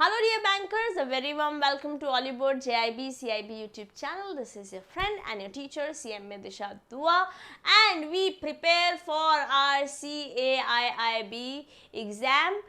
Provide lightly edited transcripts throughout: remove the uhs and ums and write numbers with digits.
Hello dear bankers, a very warm welcome to Oliboard JIB CIB YouTube channel. This is your friend and your teacher CMA Disha Dua, and we prepare for our CAIIB exam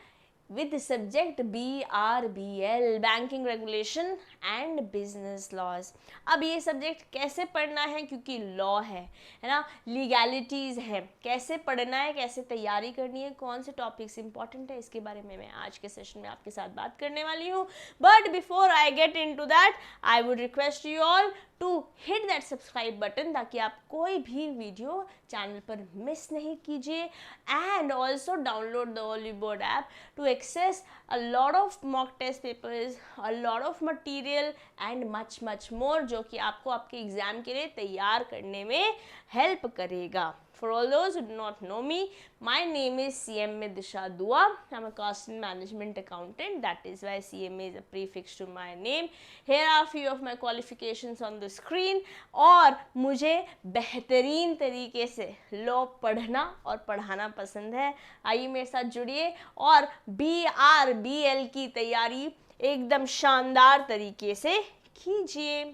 with the subject BRBL, Banking Regulation and Business Laws. अब ये subject कैसे पढ़ना है, क्योंकि law है ना, legalities है, कैसे पढ़ना है, कैसे तैयारी करनी है, कौन से टॉपिक्स इंपॉर्टेंट है, इसके बारे में मैं आज के सेशन में आपके साथ बात करने वाली हूँ. But before I get into that, I would request you all to hit that subscribe button, ताकि आप कोई भी वीडियो चैनल पर मिस नहीं कीजिए. And also download the Oliveboard app to access a lot of mock test papers, a lot of material and much more, जो कि आपको आपके एग्जाम के लिए तैयार करने में हेल्प करेगा. For all those who do not know me, my name is CMA Disha Dua. I'm a cost and management accountant. That is why CMA is a prefix to my name. Here are few of my qualifications on the screen. और मुझे बेहतरीन तरीके से law पढ़ना और पढ़ाना पसंद है. आइए मेरे साथ जुड़िए और BRBL की तैयारी एकदम शानदार तरीके से कीजिए.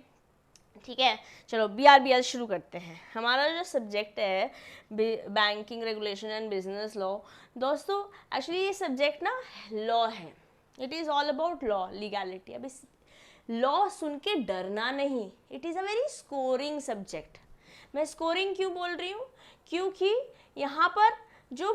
ठीक है, चलो BRBL शुरू करते हैं. हमारा जो सब्जेक्ट है banking regulation and business law, दोस्तों एक्चुअली ये सब्जेक्ट ना लॉ है. It is all about law, legality. अब इस लॉ सुन के डरना नहीं, it is a very scoring subject. मैं स्कोरिंग क्यों बोल रही हूँ, क्योंकि यहाँ पर जो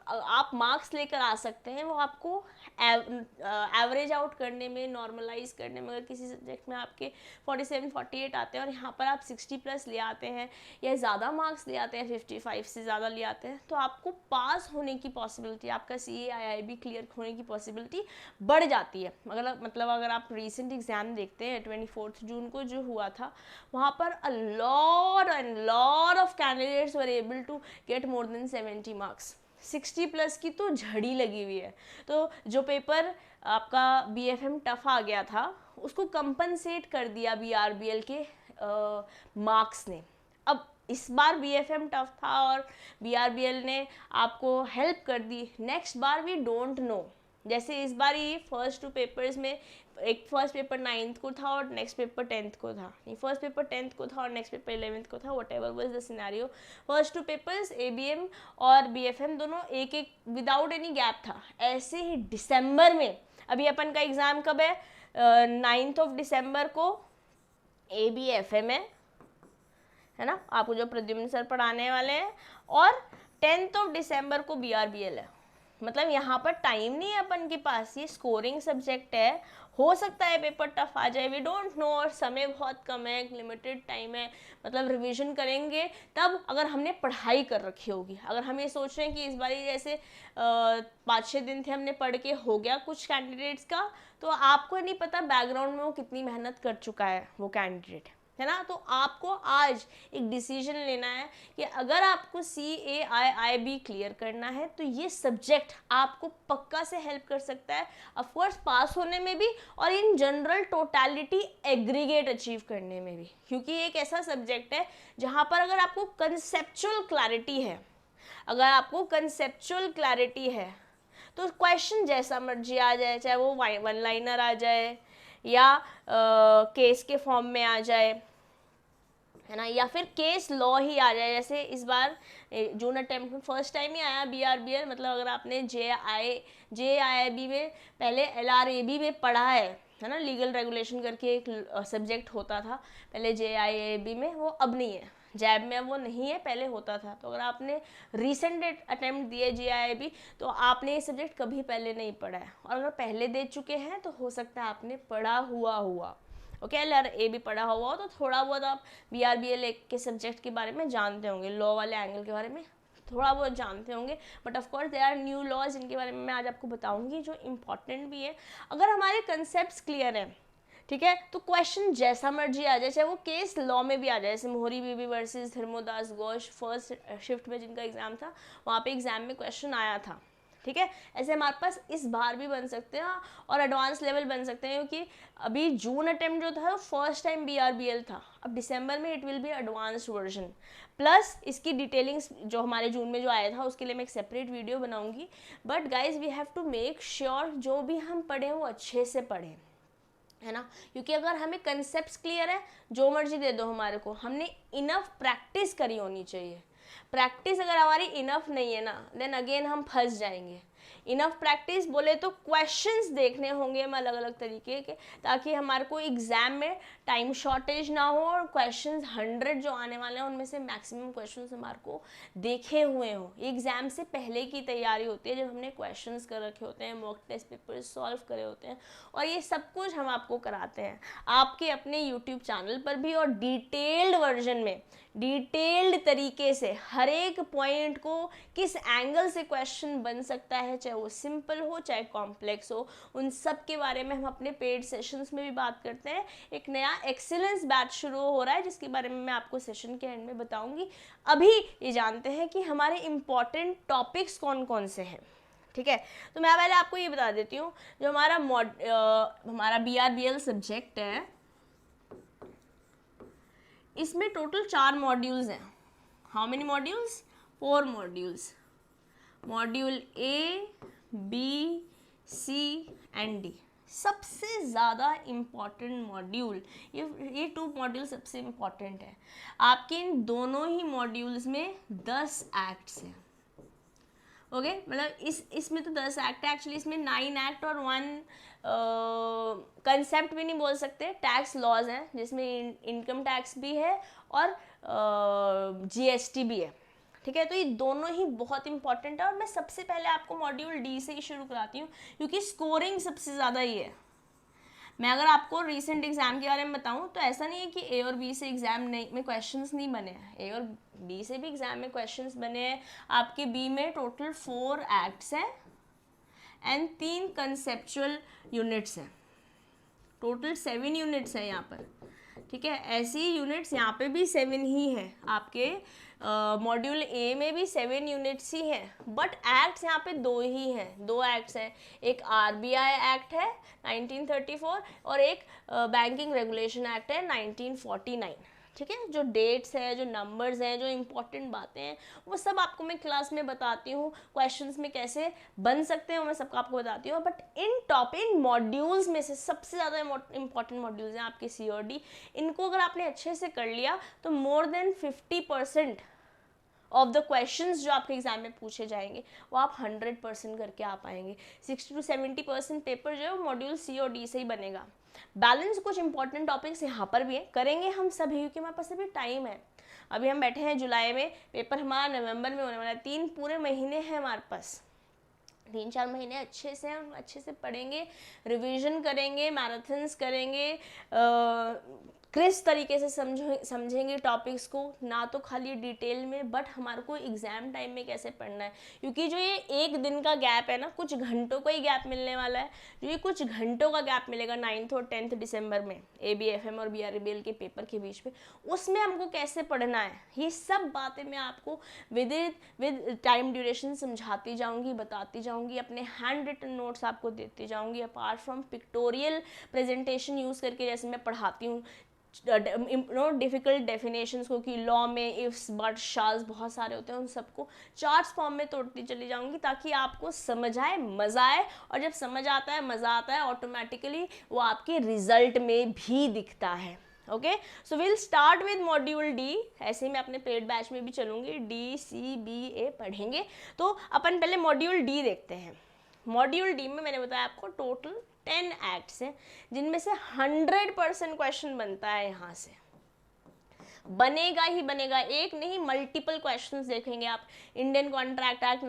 आप मार्क्स लेकर आ सकते हैं वो आपको एवरेज आउट करने में, नॉर्मलाइज करने में, अगर किसी सब्जेक्ट में आपके 47-48 आते हैं और यहाँ पर आप 60+ ले आते हैं या ज़्यादा मार्क्स ले आते हैं, 55 से ज़्यादा ले आते हैं, तो आपको पास होने की पॉसिबिलिटी, आपका CAIIB क्लियर होने की पॉसिबिलिटी बढ़ जाती है. अगर आप रिसेंट एग्ज़ाम देखते हैं 24 जून को जो हुआ था, वहाँ पर a lot of candidates were able to get more than 70 marks. 60+ की तो झड़ी लगी हुई है. तो जो पेपर आपका BFM टफ आ गया था, उसको कंपनसेट कर दिया BRBL के मार्क्स ने. अब इस बार BFM टफ था और BRBL ने आपको हेल्प कर दी. नेक्स्ट बार वी डोंट नो. जैसे इस बार ये फर्स्ट 2 पेपर्स में, एक फर्स्ट पेपर 9th को था और नेक्स्ट पेपर 10th को था. नहीं, फर्स्ट पेपर 10th को था और नेक्स्ट पेपर 11th को था. What ever was the scenario, first 2 papers ABM और BFM दोनों एक विदाउट एनी गैप था. ऐसे ही दिसंबर में, अभी अपन का एग्ज़ाम कब है, 9th दिसंबर को ABFM है ना, आपको जो प्रद्युम्न सर पढ़ाने वाले हैं, और 10th दिसंबर को BRBL है. मतलब यहाँ पर टाइम नहीं है अपन के पास. ये स्कोरिंग सब्जेक्ट है, हो सकता है पेपर टफ आ जाए, वी डोंट नो, और समय बहुत कम है, लिमिटेड टाइम है. मतलब रिवीजन करेंगे तब, अगर हमने पढ़ाई कर रखी होगी. अगर हम ये सोच रहे हैं कि इस बार जैसे 5-6 दिन थे, हमने पढ़ के हो गया कुछ कैंडिडेट्स का, तो आपको नहीं पता बैकग्राउंड में वो कितनी मेहनत कर चुका है वो कैंडिडेट, है ना. तो आपको आज एक डिसीजन लेना है कि अगर आपको CAIIB क्लियर करना है, तो ये सब्जेक्ट आपको पक्का से हेल्प कर सकता है, ऑफकोर्स पास होने में भी, और in general totality aggregate achieve करने में भी. क्योंकि ये एक ऐसा सब्जेक्ट है जहाँ पर अगर आपको कंसेप्चुअल क्लैरिटी है, तो क्वेश्चन जैसा मर्जी आ जाए, चाहे वो 1 लाइनर आ जाए या केस के फॉर्म में आ जाए, है ना, या फिर केस लॉ ही आ जाए. जैसे इस बार जून अटेम्प्ट में फर्स्ट टाइम ही आया BRBL. मतलब अगर आपने JIIB में पहले LRAB में पढ़ा है ना, लीगल रेगुलेशन करके एक सब्जेक्ट होता था पहले JIIB में, वो अब नहीं है. जैब में वो नहीं है, पहले होता था. तो अगर आपने रिसेंट अटेम्प्ट दिए JIIB, तो आपने ये सब्जेक्ट कभी पहले नहीं पढ़ा है. और अगर पहले दे चुके हैं तो हो सकता है आपने पढ़ा हुआ ओके, LRAB पढ़ा हुआ हो, तो थोड़ा बहुत आप BRBL के सब्जेक्ट के बारे में जानते होंगे, लॉ वाले एंगल के बारे में थोड़ा बहुत जानते होंगे. But of course there are new laws, जिनके बारे में मैं आज आपको बताऊंगी, जो इम्पॉर्टेंट भी है. अगर हमारे कंसेप्ट क्लियर हैं, ठीक है, तो क्वेश्चन जैसा मर्जी आ जाए, चाहे वो केस लॉ में भी आ जाए, जैसे Mohori Bibi versus Dharmodas Ghosh first shift में जिनका एग्जाम था, वहाँ पे एग्जाम में क्वेश्चन आया था. ठीक है। ऐसे हमारे पास इस बार भी बन सकते हैं और एडवांस लेवल बन सकते हैं, क्योंकि अभी जून अटेम्प्ट जो था वो फर्स्ट टाइम BRBL था, अब दिसंबर में it will be advanced version, plus इसकी डिटेलिंग्स जो हमारे जून में जो आया था उसके लिए मैं एक सेपरेट वीडियो बनाऊंगी। But guys we have to make sure जो भी हम पढ़ें वो अच्छे से पढ़ें, है ना, क्योंकि अगर हमें कंसेप्ट क्लियर है, जो मर्जी दे दो हमारे को, हमने इनफ प्रैक्टिस करी होनी चाहिए। प्रैक्टिस अगर हमारी इनफ नहीं है ना, देन अगेन हम फंस जाएंगे। इनफ प्रैक्टिस बोले तो क्वेश्चंस देखने होंगे हम अलग अलग तरीके के, ताकि हमारे को एग्जाम में टाइम शॉर्टेज ना हो और क्वेश्चंस 100 जो आने वाले हैं उनमें से मैक्सिमम क्वेश्चंस हमारे को देखे हुए हों। एग्जाम से पहले की तैयारी होती है, जब हमने क्वेश्चंस कर रखे होते हैं, मॉक टेस्ट पेपर सॉल्व करे होते हैं, और ये सब कुछ हम आपको कराते हैं आपके अपने यूट्यूब चैनल पर भी, और डिटेल्ड वर्जन में डिटेल्ड तरीके से हर एक पॉइंट को किस एंगल से क्वेश्चन बन सकता है, चाहे वो सिंपल हो चाहे कॉम्प्लेक्स हो, उन सब के बारे में हम अपने पेड सेशंस में भी बात करते हैं। एक नया एक्सीलेंस बैच शुरू हो रहा है जिसके बारे में मैं आपको सेशन के एंड में बताऊंगी। अभी ये जानते हैं कि हमारे इम्पॉर्टेंट टॉपिक्स कौन कौन से हैं, ठीक है। तो मैं पहले आपको ये बता देती हूँ, जो हमारा BRBL सब्जेक्ट है, इसमें टोटल 4 मॉड्यूल्स हैं। How many modules? 4 modules. Module A, B, C and D। सबसे ज़्यादा इम्पॉर्टेंट मॉड्यूल, ये 2 मॉड्यूल सबसे इम्पॉर्टेंट है। आपके इन दोनों ही मॉड्यूल्स में 10 एक्ट्स हैं, ओके मतलब इसमें तो 10 एक्ट है, एक्चुअली इसमें 9 एक्ट और 1 कंसेप्ट भी नहीं बोल सकते, टैक्स लॉज हैं, जिसमें इनकम टैक्स भी है और GST भी है, ठीक है। तो ये दोनों ही बहुत इंपॉर्टेंट है, और मैं सबसे पहले आपको मॉड्यूल D से ही शुरू कराती हूँ, क्योंकि स्कोरिंग सबसे ज़्यादा ही है। मैं अगर आपको रीसेंट एग्जाम के बारे में बताऊं तो ऐसा नहीं है कि A और B से एग्जाम में क्वेश्चंस नहीं बने हैं, A और B से भी एग्जाम में क्वेश्चंस बने हैं। आपके B में टोटल 4 एक्ट्स हैं एंड 3 कंसेप्चुअल यूनिट्स हैं, टोटल 7 यूनिट्स हैं यहाँ पर, ठीक है। ऐसी यूनिट्स यहाँ पे भी 7 ही है, आपके मॉड्यूल A में भी 7 यूनिट्स ही हैं, बट एक्ट्स यहाँ पे 2 ही हैं, 2 एक्ट्स हैं। एक RBI एक्ट है 1934 और एक बैंकिंग रेगुलेशन एक्ट है 1949, ठीक है। जो डेट्स है, जो नंबर्स हैं, जो इम्पोर्टेंट बातें हैं, वो सब आपको मैं क्लास में बताती हूँ। क्वेश्चंस में कैसे बन सकते हैं वो मैं सबको आपको बताती हूँ। बट इन मॉड्यूल्स में से सबसे ज़्यादा इंपॉर्टेंट मॉड्यूल्स हैं आपके C और D। इनको अगर आपने अच्छे से कर लिया तो more than 50% of the questions जो आपके एग्जाम में पूछे जाएंगे वो आप 100% करके आ पाएंगे। 60 to 70% पेपर जो है वो मॉड्यूल C और D से ही बनेगा। बैलेंस कुछ इंपॉर्टेंट टॉपिक्स यहाँ पर भी है, करेंगे हम सभी, क्योंकि हमारे पास अभी टाइम है। अभी हम बैठे हैं जुलाई में, पेपर हमारा नवंबर में होने वाला है, 3 पूरे महीने हैं हमारे पास, 3-4 महीने अच्छे से हम अच्छे से पढ़ेंगे, रिवीजन करेंगे, मैराथन्स करेंगे, किस तरीके से समझेंगे टॉपिक्स को, ना तो खाली डिटेल में, बट हमारे को एग्जाम टाइम में कैसे पढ़ना है, क्योंकि जो ये एक दिन का गैप है ना, कुछ घंटों का ही गैप मिलने वाला है। जो ये कुछ घंटों का गैप मिलेगा 9th और 10th दिसंबर में ABFM और BRBL के पेपर के बीच में, उसमें हमको कैसे पढ़ना है, ये सब बातें मैं आपको विद टाइम ड्यूरेशन समझाती जाऊंगी, बताती जाऊंगी, अपने हैंड रिटन नोट्स आपको देती जाऊंगी, apart from pictorial presentation use करके, जैसे मैं पढ़ाती हूँ डिफिकल्ट डेफिनेशंस को, कि लॉ में इफ्स बट शाल्स बहुत सारे होते हैं, उन सबको चार्ट्स फॉर्म में तोड़ती चली जाऊंगी, ताकि आपको समझ आए, मज़ा आए, और जब समझ आता है, मज़ा आता है, ऑटोमेटिकली वो आपके रिजल्ट में भी दिखता है। Okay, so will start with module D। ऐसे ही मैं अपने पेड बैच में भी चलूँगी, D, C, B, A पढ़ेंगे। तो अपन पहले मॉड्यूल D देखते हैं। मॉड्यूल D में मैंने बताया आपको टोटल 10 एक्ट्स हैं, जिनमें से 100% क्वेश्चन बनता है, यहाँ से बनेगा ही बनेगा, एक नहीं मल्टीपल क्वेश्चंस देखेंगे आप इंडियन कॉन्ट्रैक्ट एक्ट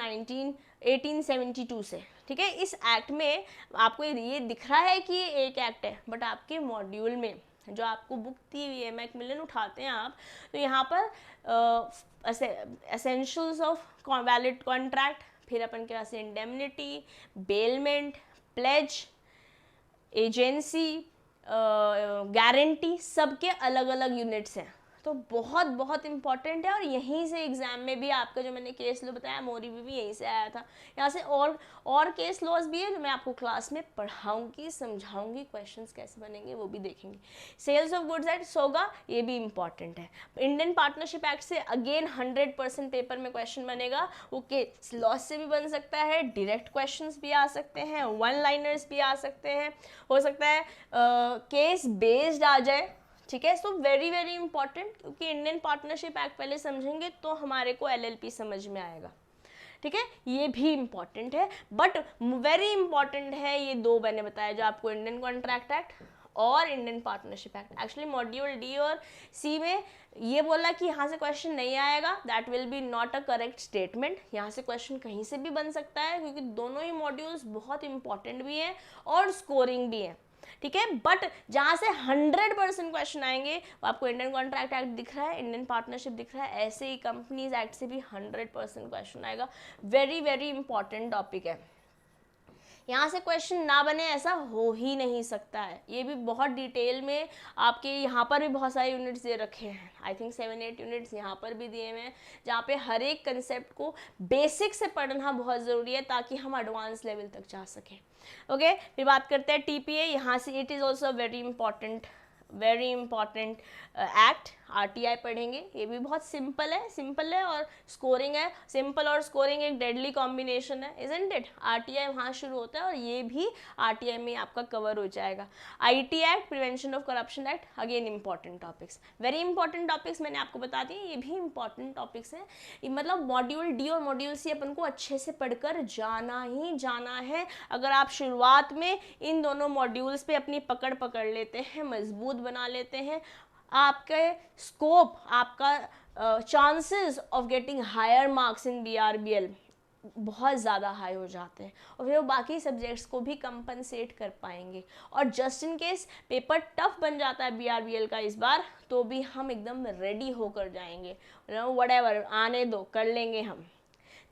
1872 से, ठीक है। इस एक्ट में आपको ये दिख रहा है कि ये एक एक्ट है, बट आपके मॉड्यूल में जो आपको बुक दी हुई है, मैकमिलन उठाते हैं आप, तो यहाँ पर एसेंशियल्स ऑफ वैलिड कॉन्ट्रैक्ट, फिर अपन के पास indemnity, bailment, pledge, agency, guarantee, सबके अलग अलग यूनिट्स हैं। तो बहुत बहुत इंपॉर्टेंट है और यहीं से एग्जाम में भी आपका जो मैंने केस लॉ बताया मोरी भी यहीं से आया था। यहाँ से और केस लॉज भी है जो मैं आपको क्लास में पढ़ाऊंगी, समझाऊंगी, क्वेश्चंस कैसे बनेंगे वो भी देखेंगे। सेल्स ऑफ गुड्स एट सोगा, ये भी इंपॉर्टेंट है। इंडियन पार्टनरशिप एक्ट से अगेन 100% पेपर में क्वेश्चन बनेगा, वो केस लॉज से भी बन सकता है, डायरेक्ट क्वेश्चंस भी आ सकते हैं, वन लाइनर्स भी आ सकते हैं, हो सकता है केस बेस्ड आ जाए, ठीक है। सो वेरी वेरी इंपॉर्टेंट, क्योंकि इंडियन पार्टनरशिप एक्ट पहले समझेंगे तो हमारे को एलएलपी समझ में आएगा, ठीक है। ये भी इंपॉर्टेंट है, बट वेरी इंपॉर्टेंट है ये दो मैंने बताया जो आपको, इंडियन कॉन्ट्रैक्ट एक्ट और Indian partnership act. Actually module D और सी में ये बोला कि यहाँ से क्वेश्चन नहीं आएगा, that will be not a correct statement. यहाँ से क्वेश्चन कहीं से भी बन सकता है, क्योंकि दोनों ही मॉड्यूल्स बहुत इंपॉर्टेंट भी हैं और स्कोरिंग भी है, ठीक है। बट जहाँ से 100% क्वेश्चन आएंगे वो आपको इंडियन कॉन्ट्रैक्ट एक्ट दिख रहा है, इंडियन पार्टनरशिप दिख रहा है, ऐसे ही कंपनीज एक्ट से भी 100% क्वेश्चन आएगा। वेरी वेरी इंपॉर्टेंट टॉपिक है, यहाँ से क्वेश्चन ना बने ऐसा हो ही नहीं सकता है। ये भी बहुत डिटेल में आपके यहाँ पर भी बहुत सारे यूनिट्स दे रखे हैं, आई थिंक 7-8 यूनिट्स यहाँ पर भी दिए हुए हैं, जहाँ पे हर एक कंसेप्ट को बेसिक से पढ़ना बहुत ज़रूरी है ताकि हम एडवांस लेवल तक जा सकें। ओके, फिर बात करते हैं टीपीए। यहाँ से it is also very important act. RTI पढ़ेंगे, ये भी बहुत सिंपल है और स्कोरिंग है। सिंपल और स्कोरिंग एक डेडली कॉम्बिनेशन है, इजंट इट। आरटीआई वहाँ शुरू होता है और ये भी आरटीआई में आपका कवर हो जाएगा। IT act, prevention of corruption act, again important topics, very important topics मैंने आपको बता दिए, ये भी इंपॉर्टेंट टॉपिक्स हैं। मतलब मॉड्यूल डी और मॉड्यूल सी अपन को अच्छे से पढ़कर जाना ही जाना है। अगर आप शुरुआत में इन दोनों मॉड्यूल्स पे अपनी पकड़ लेते हैं, मजबूत बना लेते हैं, आपके स्कोप, आपका chances of getting higher marks in BRBL बहुत ज़्यादा हाई हो जाते हैं, और फिर वो बाकी सब्जेक्ट्स को भी कंपनसेट कर पाएंगे। और just in case paper tough बन जाता है बीआरबीएल का इस बार, तो भी हम एकदम रेडी होकर जाएंगे, व्हाटएवर आने दो, कर लेंगे हम,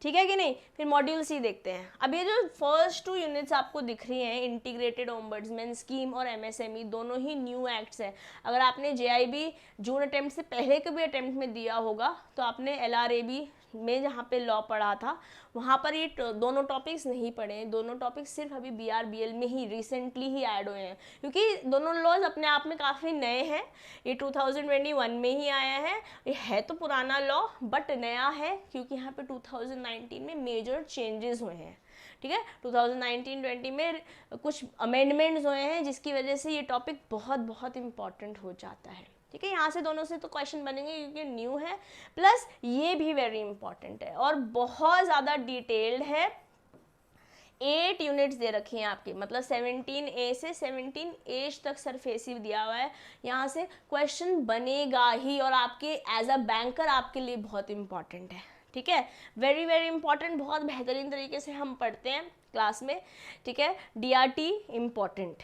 ठीक है कि नहीं। फिर मॉड्यूल सी देखते हैं। अब ये जो फर्स्ट 2 यूनिट्स आपको दिख रही हैं, इंटीग्रेटेड ओम्बड्समैन स्कीम और एमएसएमई, दोनों ही न्यू एक्ट्स हैं। अगर आपने जेआईबी जून अटेम्प्ट से पहले के भी अटेम्प्ट में दिया होगा तो आपने एलआरएबी में जहाँ पे लॉ पढ़ा था वहाँ पर ये दोनों टॉपिक्स नहीं पढ़े हैं। दोनों टॉपिक्स सिर्फ अभी बीआरबीएल में ही रिसेंटली ही ऐड हुए हैं, क्योंकि दोनों लॉज अपने आप में काफ़ी नए हैं। ये 2021 में ही आया है, ये है तो पुराना लॉ बट नया है, क्योंकि यहाँ पे 2019 में मेजर चेंजेस हुए हैं, ठीक है। 2019-20 में कुछ अमेंडमेंट्स हुए हैं, जिसकी वजह से ये टॉपिक बहुत बहुत इंपॉर्टेंट हो जाता है, ठीक है। यहाँ से दोनों से तो क्वेश्चन बनेंगे क्योंकि न्यू है, प्लस ये भी वेरी इंपॉर्टेंट है और बहुत ज़्यादा डिटेल्ड है। 8 यूनिट्स दे रखी हैं आपकी, मतलब 17A से 17H तक सरफेसिव दिया हुआ है। यहाँ से क्वेश्चन बनेगा ही, और आपके एज अ बैंकर आपके लिए बहुत इंपॉर्टेंट है, ठीक है। वेरी वेरी इंपॉर्टेंट, बहुत बेहतरीन तरीके से हम पढ़ते हैं क्लास में, ठीक है। डीआरटी इम्पॉर्टेंट,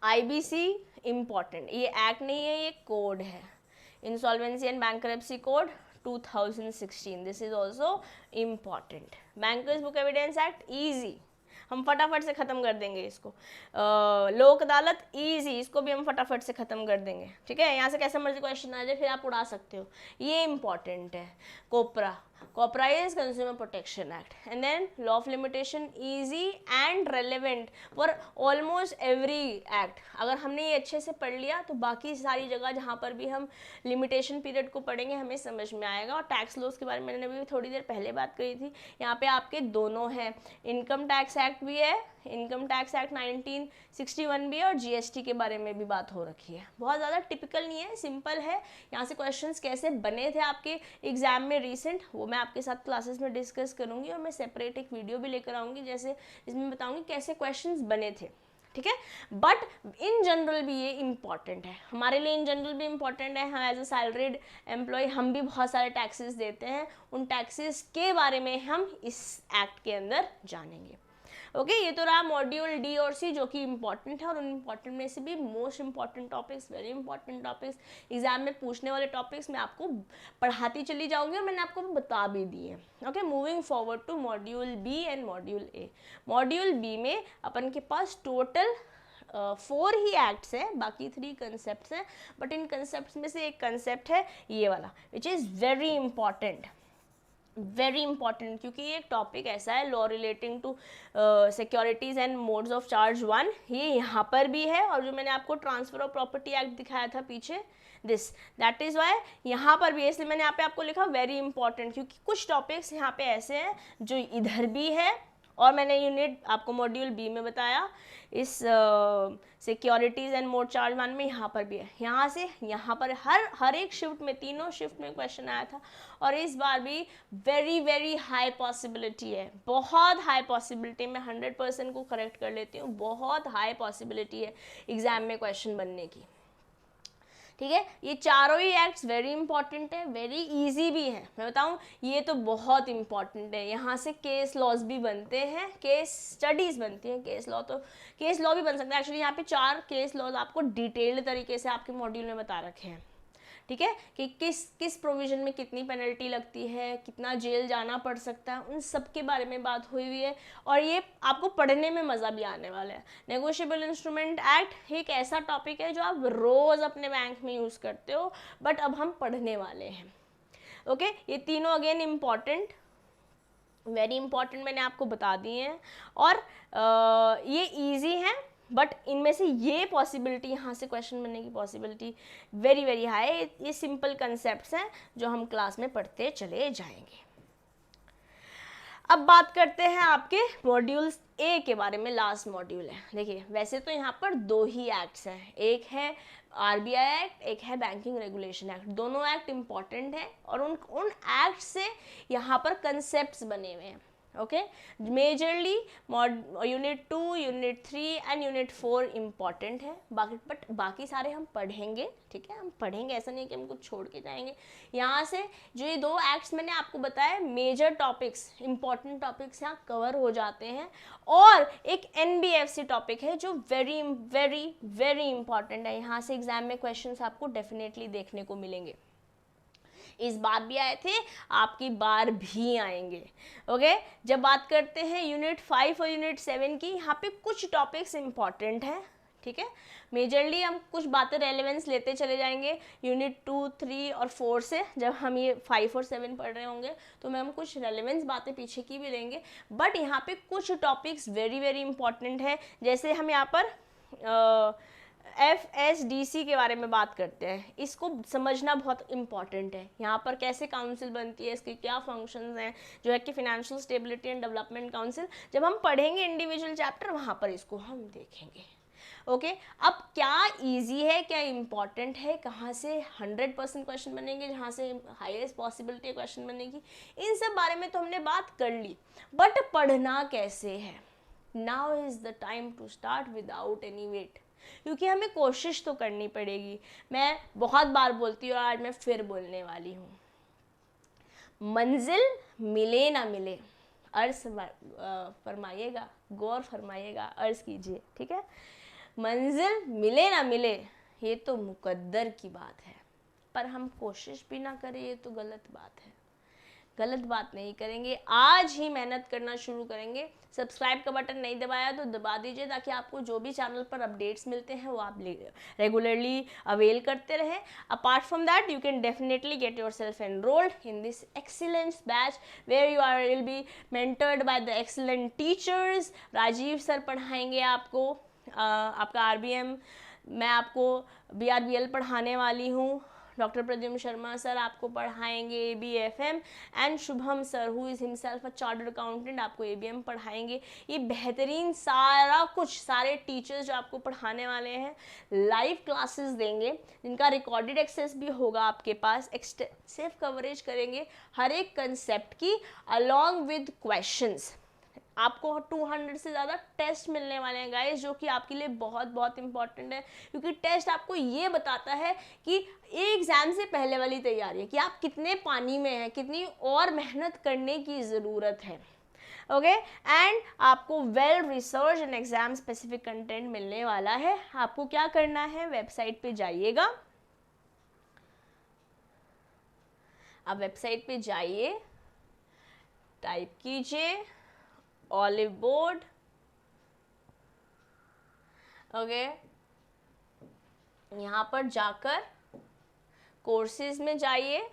आईबीसी इम्पॉर्टेंट, ये एक्ट नहीं है, ये कोड है, insolvency and bankruptcy code 2016, this is also important. Bankers book evidence act easy, हम फटाफट से ख़त्म कर देंगे इसको। लोक अदालत ईजी, इसको भी हम फटाफट से ख़त्म कर देंगे, ठीक है। यहाँ से कैसे मर्जी क्वेश्चन आ जाए फिर आप उड़ा सकते हो, ये इंपॉर्टेंट है। COPRA is consumer protection act, and then law of limitation, easy and relevant for almost every act. अगर हमने ये अच्छे से पढ़ लिया तो बाकी सारी जगह जहाँ पर भी हम लिमिटेशन पीरियड को पढ़ेंगे हमें समझ में आएगा। और टैक्स लॉस के बारे में मैंने अभी थोड़ी देर पहले बात करी थी, यहाँ पे आपके दोनों हैं, इनकम टैक्स एक्ट भी है, इनकम टैक्स एक्ट 1961 भी है, और जीएसटी के बारे में भी बात हो रखी है। बहुत ज़्यादा टिपिकल नहीं है, सिंपल है। यहाँ से क्वेश्चंस कैसे बने थे आपके एग्जाम में रिसेंट, वो मैं आपके साथ क्लासेस में डिस्कस करूँगी, और मैं सेपरेट एक वीडियो भी लेकर आऊँगी जैसे जिसमें बताऊँगी कैसे क्वेश्चंस बने थे, ठीक है। बट इन जनरल भी ये इंपॉर्टेंट है हमारे लिए, इन जनरल भी इंपॉर्टेंट है। हम एज अ सैलरीड एम्प्लॉय हम भी बहुत सारे टैक्सेस देते हैं, उन टैक्सेस के बारे में हम इस एक्ट के अंदर जानेंगे। ओके, ये तो रहा मॉड्यूल डी और सी जो कि इंपॉर्टेंट है, और उन इंपॉर्टेंट में से भी most important topics, very important topics, exam में पूछने वाले टॉपिक्स मैं आपको पढ़ाती चली जाऊंगी और मैंने आपको बता भी दिए। Okay, moving forward to module B and module A. Module B में अपन के पास टोटल 4 ही एक्ट्स हैं, बाकी 3 कंसेप्ट हैं, बट इन कंसेप्ट में से एक कंसेप्ट है ये वाला which is very important, very important, क्योंकि ये एक टॉपिक ऐसा है law relating to securities and modes of charge 1, ये यहाँ पर भी है, और जो मैंने आपको ट्रांसफर ऑफ प्रॉपर्टी एक्ट दिखाया था पीछे, दिस दैट इज़ वाई यहाँ पर भी है, इसलिए मैंने यहाँ पे आपको लिखा वेरी इंपॉर्टेंट, क्योंकि कुछ टॉपिक्स यहाँ पे ऐसे हैं जो इधर भी है, और मैंने यूनिट आपको मॉड्यूल बी में बताया इस सिक्योरिटीज़ एंड मोड चार्ज 1 में यहाँ पर भी है, यहाँ से यहाँ पर हर एक शिफ्ट में, तीनों शिफ्ट में क्वेश्चन आया था, और इस बार भी वेरी वेरी हाई पॉसिबिलिटी है, बहुत हाई पॉसिबिलिटी, मैं 100% को करेक्ट कर लेती हूँ, बहुत हाई पॉसिबिलिटी है एग्जाम में क्वेश्चन बनने की, ठीक है। ये चारों ही एक्ट्स वेरी इंपॉर्टेंट है, वेरी इजी भी है, मैं बताऊं ये तो बहुत इंपॉर्टेंट है, यहाँ से केस लॉज भी बनते हैं, केस स्टडीज़ बनती हैं, केस लॉ भी बन सकता है, एक्चुअली यहाँ पे 4 केस लॉज आपको डिटेल्ड तरीके से आपके मॉड्यूल में बता रखे हैं, ठीक है, कि किस प्रोविजन में कितनी पेनल्टी लगती है, कितना जेल जाना पड़ सकता है, उन सब के बारे में बात हुई हुई है, और ये आपको पढ़ने में मज़ा भी आने वाला है। नेगोशिएबल इंस्ट्रूमेंट एक्ट एक ऐसा टॉपिक है जो आप रोज़ अपने बैंक में यूज़ करते हो, बट अब हम पढ़ने वाले हैं, ओके। ये तीनों अगेन इम्पॉर्टेंट, वेरी इंपॉर्टेंट मैंने आपको बता दिए हैं, और ये ईजी हैं, बट इनमें से ये पॉसिबिलिटी, यहाँ से क्वेश्चन बनने की पॉसिबिलिटी वेरी वेरी हाई है। ये सिंपल कंसेप्ट्स हैं जो हम क्लास में पढ़ते चले जाएंगे। अब बात करते हैं आपके मॉड्यूल्स ए के बारे में, लास्ट मॉड्यूल है। देखिए वैसे तो यहाँ पर 2 ही एक्ट्स हैं, एक है आरबीआई एक्ट, एक है बैंकिंग रेगुलेशन एक्ट, दोनों एक्ट इम्पॉर्टेंट हैं, और उन एक्ट से यहाँ पर कंसेप्ट्स बने हुए हैं, okay. Majorly unit 2, unit 3 and unit 4 important है, बाकी सारे हम पढ़ेंगे, ठीक है, हम पढ़ेंगे, ऐसा नहीं कि हम कुछ छोड़ के जाएंगे। यहाँ से जो ये 2 एक्ट्स मैंने आपको बताया, मेजर टॉपिक्स, इंपॉर्टेंट टॉपिक्स यहाँ कवर हो जाते हैं, और एक एनबीएफसी टॉपिक है जो वेरी वेरी वेरी इंपॉर्टेंट है, यहाँ से एग्जाम में क्वेश्चंस आपको डेफिनेटली देखने को मिलेंगे, इस बार भी आए थे, आपकी बार भी आएंगे, ओके। जब बात करते हैं यूनिट 5 और यूनिट 7 की, यहाँ पे कुछ टॉपिक्स इंपॉर्टेंट हैं, ठीक है, मेजरली हम कुछ बातें रेलेवेंस लेते चले जाएंगे यूनिट 2, 3 और 4 से, जब हम ये 5 और 7 पढ़ रहे होंगे तो हम कुछ रेलेवेंस बातें पीछे की भी लेंगे, बट यहाँ पे कुछ टॉपिक्स वेरी वेरी इंपॉर्टेंट है, जैसे हम यहाँ पर FSDC के बारे में बात करते हैं, इसको समझना बहुत इंपॉर्टेंट है, यहाँ पर कैसे काउंसिल बनती है, इसके क्या फंक्शंस हैं, जो है कि financial stability and development council, जब हम पढ़ेंगे इंडिविजुअल चैप्टर वहाँ पर इसको हम देखेंगे, ओके। अब क्या इजी है, क्या इम्पॉर्टेंट है, कहाँ से 100% क्वेश्चन बनेंगे, जहाँ से हाईएस्ट पॉसिबिलिटी है क्वेश्चन बनने की, इन सब बारे में तो हमने बात कर ली, बट पढ़ना कैसे है, now is the time to start without any wait, क्योंकि हमें कोशिश तो करनी पड़ेगी। मैं बहुत बार बोलती हूँ, आज मैं फिर बोलने वाली हूँ, मंजिल मिले ना मिले, अर्ज फरमाइएगा, गौर फरमाइएगा, अर्ज कीजिए, ठीक है। मंजिल मिले ना मिले ये तो मुकद्दर की बात है, पर हम कोशिश भी ना करें ये तो गलत बात है, गलत बात नहीं करेंगे, आज ही मेहनत करना शुरू करेंगे। सब्सक्राइब का बटन नहीं दबाया तो दबा दीजिए, ताकि आपको जो भी चैनल पर अपडेट्स मिलते हैं वो आप रेगुलरली अवेल करते रहें। Apart from that you can definitely get yourself enrolled in this excellence batch where you are will be mentored by the excellent teachers. Rajeev sir पढ़ाएंगे आपको आपका आरबीएम, मैं आपको बीआरबीएल पढ़ाने वाली हूँ, डॉक्टर प्रद्युम्न शर्मा सर आपको पढ़ाएंगे एबीएफएम, and Shubham sir who is himself a chartered accountant आपको एबीएम पढ़ाएंगे। ये बेहतरीन सारा कुछ, सारे टीचर्स जो आपको पढ़ाने वाले हैं लाइव क्लासेस देंगे, जिनका रिकॉर्डेड एक्सेस भी होगा आपके पास, एक्सटेंसिव कवरेज करेंगे हर एक कंसेप्ट की अलॉन्ग विद क्वेश्चंस। आपको 200 से ज़्यादा टेस्ट मिलने वाले हैं गाइस, जो कि आपके लिए बहुत बहुत इंपॉर्टेंट है, क्योंकि टेस्ट आपको ये बताता है कि एग्ज़ाम से पहले वाली तैयारी है कि आप कितने पानी में हैं, कितनी और मेहनत करने की ज़रूरत है, ओके। एंड आपको well research and exam specific content मिलने वाला है। आपको क्या करना है, वेबसाइट पे जाइएगा, आप वेबसाइट पे जाइए, टाइप कीजिए ऑलिव बोर्ड, ओके, यहाँ पर जाकर कोर्सेज में जाइए,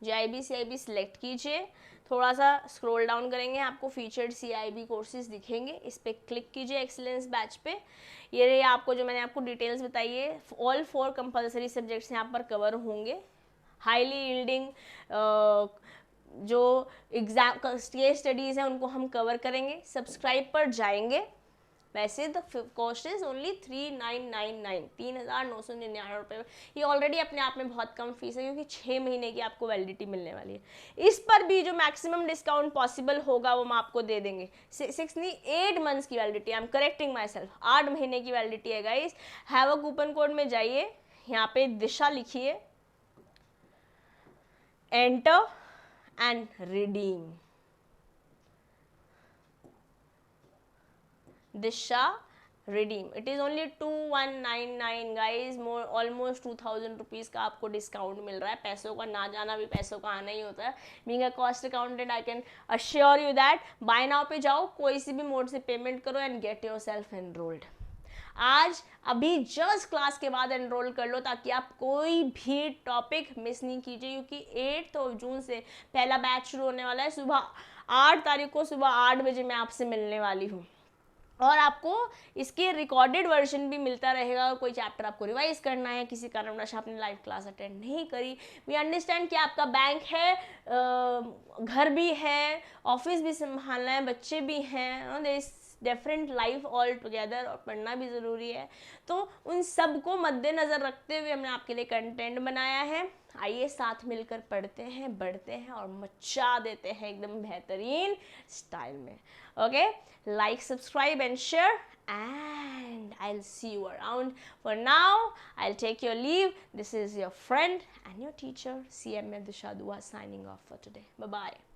JIB CIB सिलेक्ट कीजिए, थोड़ा सा स्क्रॉल डाउन करेंगे, आपको फीचर्ड CIB कोर्सेज दिखेंगे, इस पर क्लिक कीजिए एक्सीलेंस बैच पे। ये आपको जो मैंने आपको डिटेल्स बताई है, ऑल 4 कंपलसरी सब्जेक्ट्स यहाँ पर कवर होंगे। हाईली यील्डिंग जो एग्जाम केस स्टडीज़ हैं उनको हम कवर करेंगे। सब्सक्राइब पर जाएंगे, वैसे द कॉस्ट इज ओनली 3999, 3999 रुपये। ये ऑलरेडी अपने आप में बहुत कम फीस है, क्योंकि 6 महीने की आपको वैलिडिटी मिलने वाली है। इस पर भी जो मैक्सिमम डिस्काउंट पॉसिबल होगा वो हम आपको दे देंगे। 6 नहीं 8 मंथ्स की validity, I am correcting my self, 8 महीने की वैलिडिटी है guys. Have a coupon code में जाइए, यहाँ पे दिशा लिखिए, enter and redeem. Disha redeem, it is only 2199 guys, more almost 2000 rupees का आपको डिस्काउंट मिल रहा है। पैसों का ना जाना भी पैसों का आना ही होता है। Being a cost accountant, I can assure you that buy now पे जाओ, कोई सी भी मोड से पेमेंट करो and gate yourself enrolled. आज अभी जस्ट क्लास के बाद एनरोल कर लो, ताकि आप कोई भी टॉपिक मिस नहीं कीजिए, क्योंकि 8 जून से पहला बैच शुरू होने वाला है। सुबह 8 तारीख को सुबह 8 बजे मैं आपसे मिलने वाली हूँ, और आपको इसके रिकॉर्डेड वर्जन भी मिलता रहेगा। और कोई चैप्टर आपको रिवाइज करना है, किसी कारणवश आपने लाइव क्लास अटेंड नहीं करी, वी अंडरस्टैंड कि आपका बैंक है, घर भी है, ऑफिस भी संभालना है, बच्चे भी हैं, there is different life altogether, और पढ़ना भी ज़रूरी है। तो उन सब को मद्देनज़र रखते हुए हमने आपके लिए कंटेंट बनाया है। आइए साथ मिलकर पढ़ते हैं, बढ़ते हैं और मचा देते हैं एकदम बेहतरीन स्टाइल में। Okay, like, subscribe and share, and I'll see you around. For now, I'll take your leave. This is your friend and your teacher, CM Disha Dua, signing off for today. Bye bye.